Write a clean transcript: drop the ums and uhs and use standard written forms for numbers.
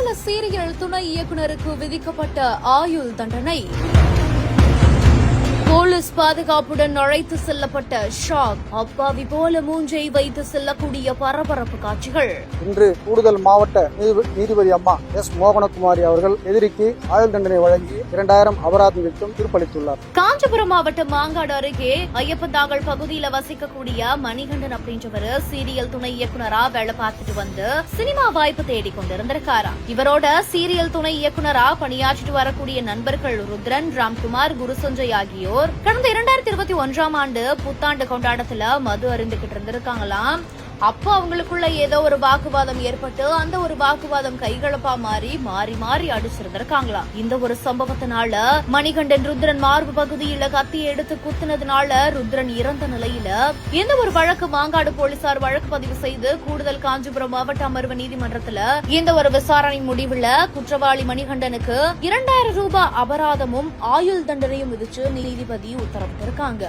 பிரபல சீரியல் துணை இயக்குநருக்கு விதிக்கப்பட்ட ஆயுள் தண்டனை. போலீஸ் பாதுகாப்புடன் அழைத்து செல்லப்பட்ட ஷாக். அப்பாவி போல மூஞ்சை வைத்து செல்லக்கூடிய பரபரப்பு காட்சிகள். இன்று கூடுதல் மாவட்ட நீதிபதி அம்மா எஸ் மோகனகுமாரி அவர்கள் எதிரிக்கு ஆயுள் தண்டனை வழங்கி 2000 அபராதம் விதித்தும் தீர்ப்பளித்துள்ளார். காஞ்சிபுரம் மாவட்டம் மாங்காடு அருகே ஐயப்பந்தாங்கல் பகுதியில வசிக்கக்கூடிய மணிகண்டன் அப்படின்றவர் சீரியல் துணை இயக்குனரா வேலை பார்த்துட்டு வந்து சினிமா வாய்ப்பு தேடி கொண்டிருந்திருக்காராம். இவரோட சீரியல் துணை இயக்குனரா பணியாற்றிட்டு வரக்கூடிய நண்பர்கள் ருத்ரன், ராம்குமார், குருசஞ்சய் ஆகியோர் கடந்த 2021ஆம் ஆண்டு புத்தாண்டு கொண்டாட்டத்துல மது அருந்துகிட்டு இருந்திருக்காங்களாம். அப்போ அவங்களுக்குள்ள ஏதோ ஒரு வாக்குவாதம் ஏற்பட்டு அந்த ஒரு வாக்குவாதம் கைகலப்பா மாறி மாறி அடிச்சிருந்திருக்காங்களாம். இந்த ஒரு சம்பவத்தினால மணிகண்டன் ருத்ரன் மார்பு பகுதியில கத்தி எடுத்து குத்துனதுனால ருத்ரன் இறந்த நிலையில இந்த ஒரு வழக்கு மாங்காடு போலீசார் வழக்கு பதிவு செய்து கூடுதல் காஞ்சிபுரம் மாவட்ட அமர்வு நீதிமன்றத்துல இந்த ஒரு விசாரணை முடிவுல குற்றவாளி மணிகண்டனுக்கு 2000 ரூபாய் அபராதமும் ஆயுள் தண்டனையும் விதிச்சு நீதிபதி உத்தரவிட்டிருக்காங்க.